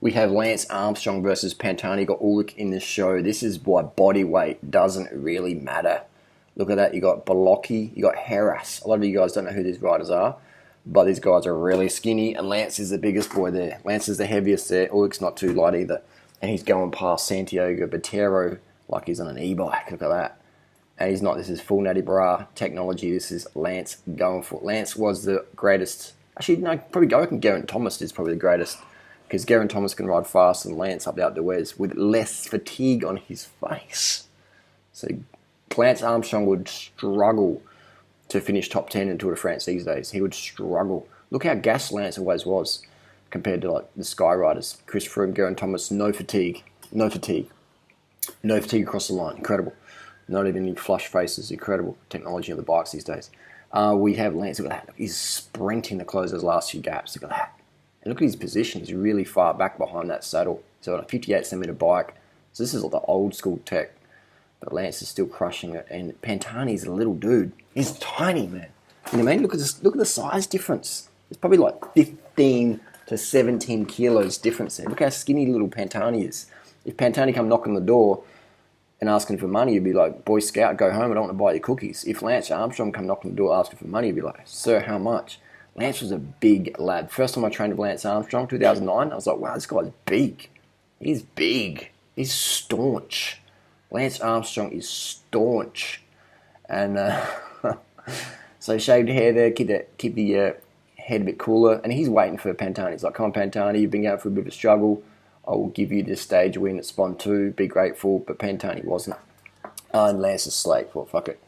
We have Lance Armstrong versus Pantani. Got Ulick in the show. This is why body weight doesn't really matter. Look at that. You got Bolocki. You got Harris. A lot of you guys don't know who these riders are, but these guys are really skinny, and Lance is the biggest boy there. Lance is the heaviest there. Ulick's not too light either, and he's going past Santiago Botero like he's on an e-bike. Look at that. And he's not. This is full natty bra technology. This is Lance going for it. Lance was the greatest. Actually, no, probably I reckon Geraint Thomas is probably the greatest, because Geraint Thomas can ride faster than Lance up the outdoors with less fatigue on his face. So Lance Armstrong would struggle to finish top 10 in Tour de France these days. He would struggle. Look how gassed Lance always was compared to like the Sky Riders. Chris Froome, Geraint Thomas, no fatigue. No fatigue. No fatigue across the line. Incredible. Not even any flush faces. Incredible technology on the bikes these days. We have Lance. Look at that. He's sprinting to close those last few gaps. Look at that. And look at his position. He's really far back behind that saddle. He's on a 58 centimeter bike. So this is like the old school tech. But Lance is still crushing it. And Pantani's a little dude. He's tiny, man. You know what I mean? Look at this. Look at the size difference. It's probably like 15 to 17 kilos difference there. Look how skinny little Pantani is. If Pantani come knocking on the door and asking for money, you'd be like, Boy Scout, go home, I don't want to buy your cookies. If Lance Armstrong come knocking on the door asking for money, you'd be like, sir, how much? Lance was a big lad. First time I trained with Lance Armstrong, 2009, I was like, wow, this guy's big. He's big. He's staunch. Lance Armstrong is staunch. And so shaved hair there, keep the head a bit cooler. And he's waiting for Pantani. He's like, come on, Pantani, you've been going for a bit of a struggle. I will give you this stage win at Spawn 2. Be grateful. But Pantani wasn't. And Lance is slate. Well, fuck it.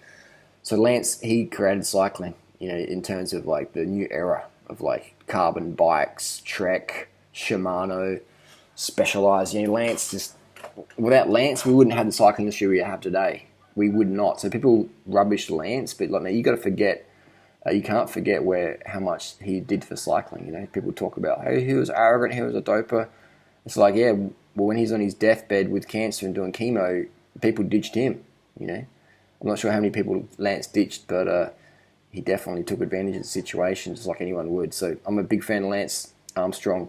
So Lance, he created cycling, you know, in terms of like the new era of like carbon bikes, Trek, Shimano, Specialized. You know, Lance just, without Lance, we wouldn't have the cycling industry we have today. We would not. So people rubbish Lance, but like, now you got to forget. You can't forget how much he did for cycling. You know, people talk about, hey, he was arrogant, he was a doper. It's like, yeah, well, when he's on his deathbed with cancer and doing chemo, people ditched him, you know. I'm not sure how many people Lance ditched, but he definitely took advantage of the situation, just like anyone would. So I'm a big fan of Lance Armstrong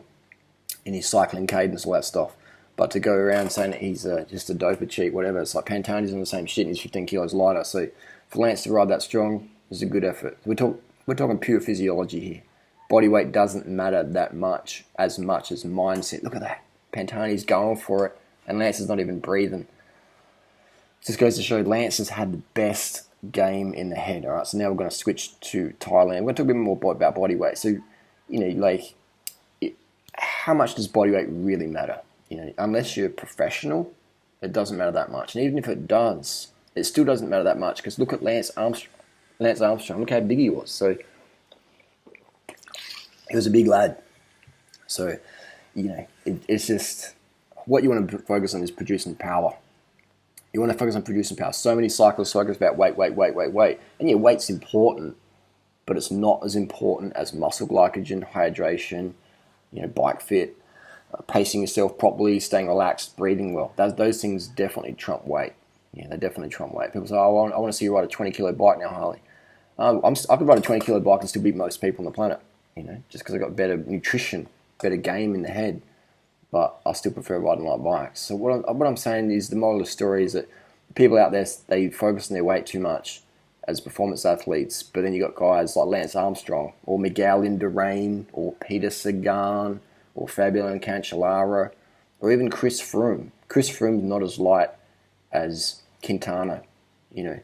in his cycling cadence, all that stuff. But to go around saying that he's just a doper cheat, whatever, it's like Pantani's on the same shit and he's 15 kilos lighter. So for Lance to ride that strong is a good effort. We're talking pure physiology here. Body weight doesn't matter that much as mindset. Look at that. Pantani's going for it, and Lance is not even breathing. Just goes to show Lance has had the best game in the head. All right, so now we're going to switch to Thailand. We're going to talk a bit more about body weight. So, you know, like, how much does body weight really matter? You know, unless you're a professional, it doesn't matter that much. And even if it does, it still doesn't matter that much, because look at Lance Armstrong. Look how big he was. So he was a big lad. So, you know, it's just, what you want to focus on is producing power. You want to focus on producing power. So many cyclists focus about weight. And yeah, weight's important, but it's not as important as muscle glycogen, hydration, you know, bike fit, pacing yourself properly, staying relaxed, breathing well. Those things definitely trump weight. Yeah, they definitely trump weight. People say, oh, I want to see you ride a 20 kilo bike now, Harley. I could ride a 20 kilo bike and still beat most people on the planet, you know, just because I got better nutrition, better game in the head, but I still prefer riding light bikes. So what I'm saying is, the moral of the story is that people out there, they focus on their weight too much as performance athletes, but then you got guys like Lance Armstrong or Miguel Indurain or Peter Sagan or Fabian Cancellara or even Chris Froome. Chris Froome's not as light as Quintana, you know.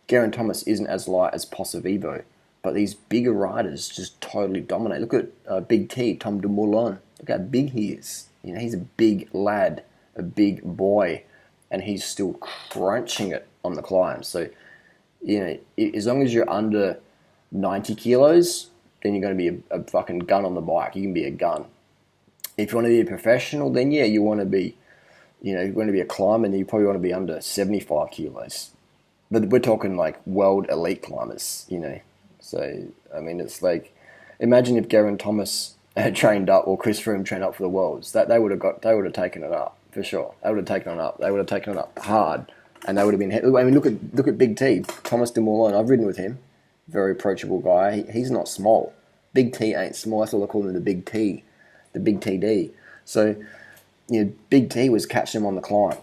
Geraint Thomas isn't as light as Possevivo, but these bigger riders just totally dominate. Look at Big T, Tom Dumoulin. Look how big he is. You know, he's a big lad, a big boy, and he's still crunching it on the climb. So, you know, as long as you're under 90 kilos, then you're going to be a fucking gun on the bike. You can be a gun. If you want to be a professional, then yeah, you want to be, you know, you want to be a climber, then you probably want to be under 75 kilos. But we're talking like world elite climbers, you know. So, I mean, it's like, imagine if Geraint Thomas had trained up, or Chris Froome trained up for the Worlds. That they would have taken it up for sure. They would have taken it up. They would have taken it up hard, and they would have been. I mean, look at Big T, Thomas Dumoulin. I've ridden with him. Very approachable guy. He's not small. Big T ain't small. That's why they call him the Big T, the Big TD. So, Big T was catching him on the climb.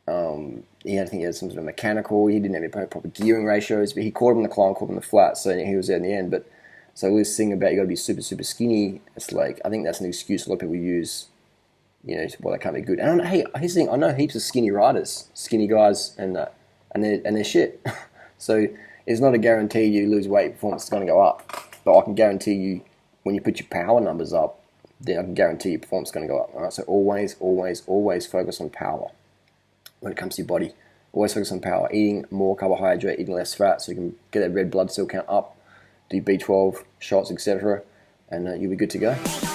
I think he had some sort of mechanical. He didn't have any proper gearing ratios, but he caught him on the climb, caught him on the flat, so he was there in the end. But so this thing about you got to be super, super skinny. It's like, I think that's an excuse a lot of people use. Well, they can't be good. And here's the thing: I know heaps of skinny riders, skinny guys, and they're shit. So it's not a guarantee you lose weight, performance is going to go up. But I can guarantee you, when you put your power numbers up, then I can guarantee your performance is going to go up. All right. So always, always, always focus on power when it comes to your body. Always focus on power. Eating more carbohydrate, eating less fat, so you can get that red blood cell count up. Do B12 shots, etc., and you'll be good to go.